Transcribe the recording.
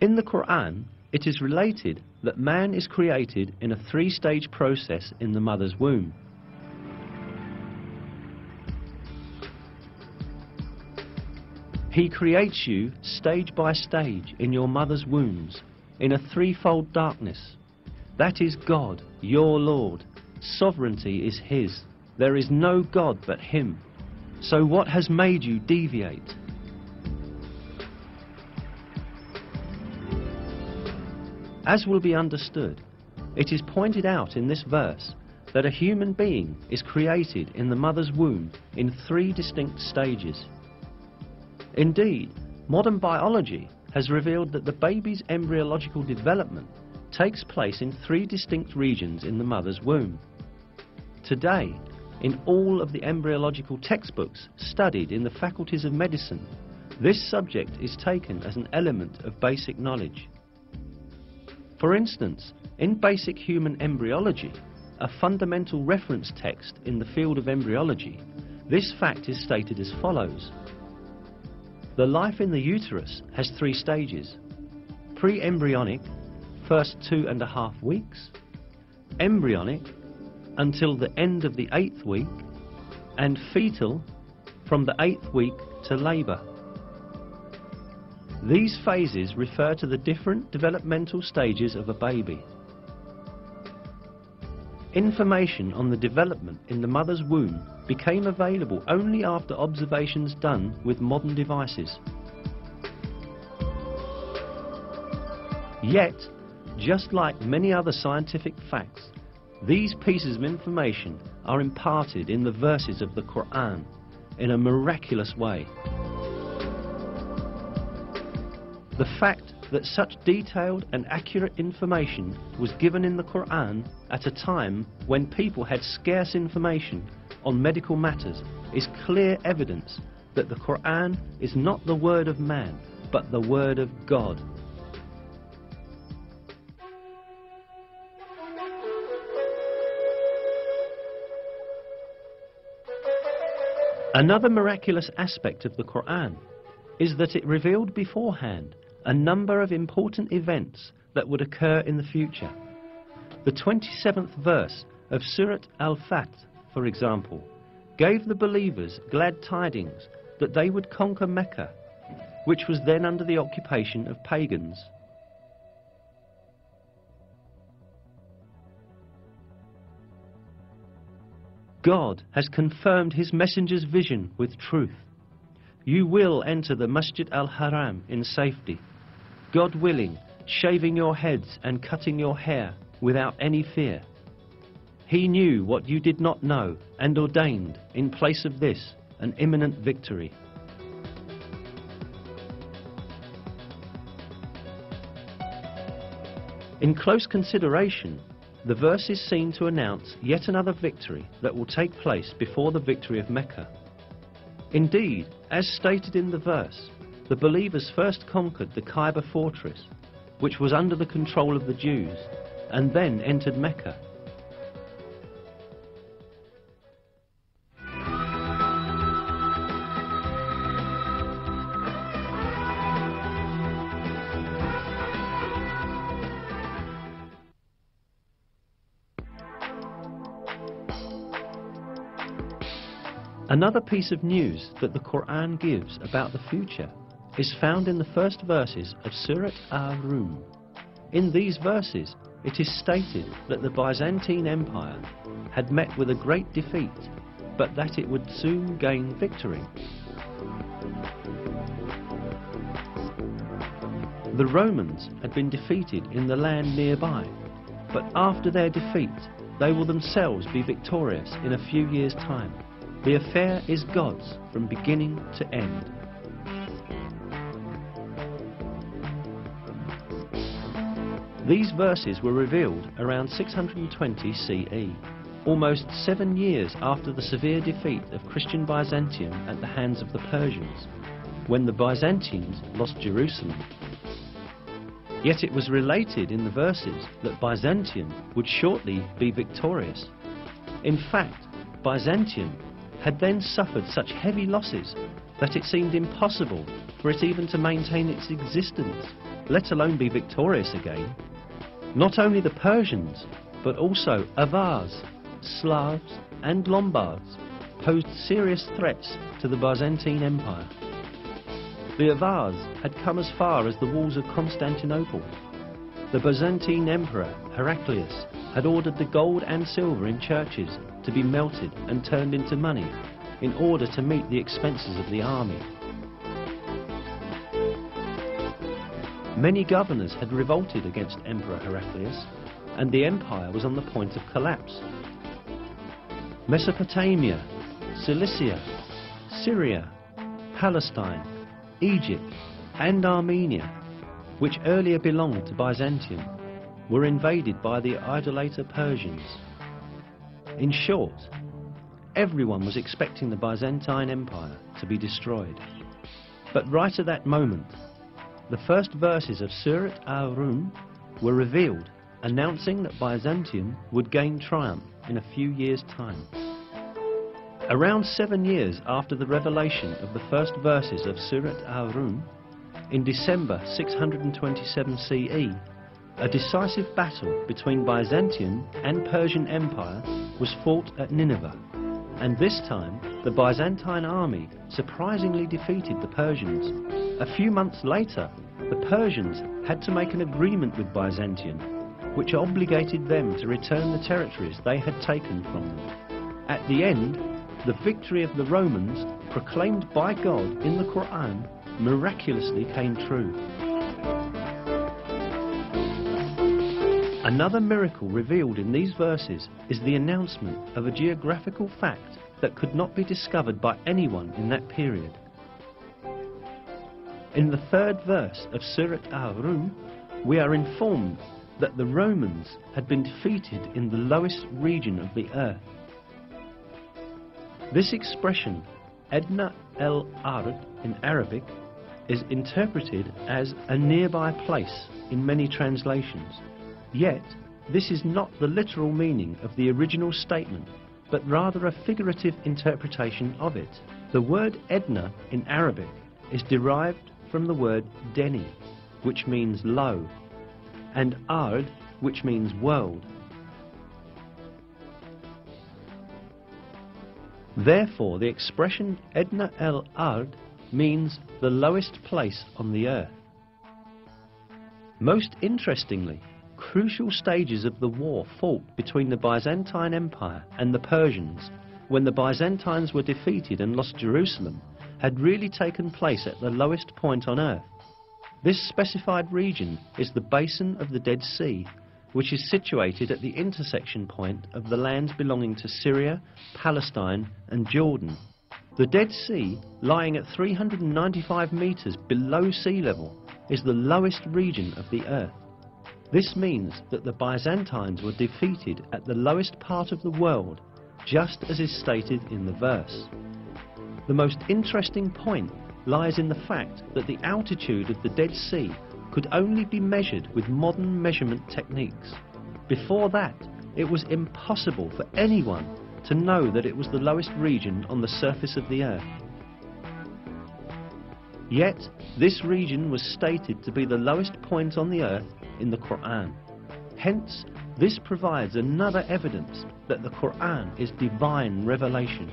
In the Qur'an, it is related that man is created in a three-stage process in the mother's womb. He creates you stage by stage in your mother's wombs, in a threefold darkness. That is God, your Lord. Sovereignty is His. There is no God but Him. So what has made you deviate? As will be understood, it is pointed out in this verse that a human being is created in the mother's womb in three distinct stages. Indeed, modern biology has revealed that the baby's embryological development takes place in three distinct regions in the mother's womb. Today, in all of the embryological textbooks studied in the faculties of medicine, this subject is taken as an element of basic knowledge. For instance, in basic human embryology, a fundamental reference text in the field of embryology, this fact is stated as follows. The life in the uterus has three stages: pre-embryonic, first 2.5 weeks, embryonic, until the end of the 8th week, and fetal, from the 8th week to labour. These phases refer to the different developmental stages of a baby. Information on the development in the mother's womb became available only after observations done with modern devices. Yet, just like many other scientific facts, these pieces of information are imparted in the verses of the Qur'an in a miraculous way. The fact that such detailed and accurate information was given in the Qur'an at a time when people had scarce information on medical matters is clear evidence that the Qur'an is not the word of man, but the word of God. Another miraculous aspect of the Qur'an is that it revealed beforehand a number of important events that would occur in the future. The 27th verse of Surat Al-Fath, for example, gave the believers glad tidings that they would conquer Mecca, which was then under the occupation of pagans. God has confirmed His messenger's vision with truth. You will enter the Masjid al-Haram in safety, God willing, shaving your heads and cutting your hair without any fear. He knew what you did not know and ordained, in place of this, an imminent victory. In close consideration, the verse is seen to announce yet another victory that will take place before the victory of Mecca. Indeed, as stated in the verse, the believers first conquered the Kaaba fortress, which was under the control of the Jews, and then entered Mecca. Another piece of news that the Qur'an gives about the future is found in the first verses of Surat Al-Rum. In these verses, it is stated that the Byzantine Empire had met with a great defeat, but that it would soon gain victory. The Romans had been defeated in the land nearby, but after their defeat, they will themselves be victorious in a few years' time. The affair is God's from beginning to end. These verses were revealed around 620 CE, almost 7 years after the severe defeat of Christian Byzantium at the hands of the Persians, when the Byzantines lost Jerusalem. Yet it was related in the verses that Byzantium would shortly be victorious. In fact, Byzantium had then suffered such heavy losses that it seemed impossible for it even to maintain its existence. let alone be victorious again. Not only the Persians, but also Avars, Slavs and Lombards posed serious threats to the Byzantine Empire. The Avars had come as far as the walls of Constantinople. The Byzantine Emperor Heraclius had ordered the gold and silver in churches to be melted and turned into money in order to meet the expenses of the army. Many governors had revolted against Emperor Heraclius, and the empire was on the point of collapse. Mesopotamia, Cilicia, Syria, Palestine, Egypt and Armenia, which earlier belonged to Byzantium, were invaded by the idolater Persians. In short, everyone was expecting the Byzantine Empire to be destroyed. But right at that moment, the first verses of Surat al-Rum were revealed, announcing that Byzantium would gain triumph in a few years' time. Around 7 years after the revelation of the first verses of Surat al-Rum, in December 627 CE, a decisive battle between Byzantium and Persian Empire was fought at Nineveh, and this time the Byzantine army surprisingly defeated the Persians. A few months later, the Persians had to make an agreement with Byzantium, which obligated them to return the territories they had taken from them. At the end, the victory of the Romans, proclaimed by God in the Qur'an, miraculously came true. Another miracle revealed in these verses is the announcement of a geographical fact that could not be discovered by anyone in that period. In the third verse of Surat al-Rum, we are informed that the Romans had been defeated in the lowest region of the earth. This expression, Adna el-Ard in Arabic, is interpreted as a nearby place in many translations. Yet, this is not the literal meaning of the original statement, but rather a figurative interpretation of it. The word Edna in Arabic is derived from the word Deni, which means low, and Ard, which means world. Therefore, the expression Edna el-Ard means the lowest place on the earth. Most interestingly, crucial stages of the war fought between the Byzantine Empire and the Persians, when the Byzantines were defeated and lost Jerusalem, had really taken place at the lowest point on earth. This specified region is the basin of the Dead Sea, which is situated at the intersection point of the lands belonging to Syria, Palestine and Jordan. The Dead Sea, lying at 395 meters below sea level, is the lowest region of the earth. This means that the Byzantines were defeated at the lowest part of the world, just as is stated in the verse. The most interesting point lies in the fact that the altitude of the Dead Sea could only be measured with modern measurement techniques. Before that, it was impossible for anyone to know that it was the lowest region on the surface of the earth. Yet, this region was stated to be the lowest point on the earth in the Qur'an. Hence, this provides another evidence that the Qur'an is divine revelation.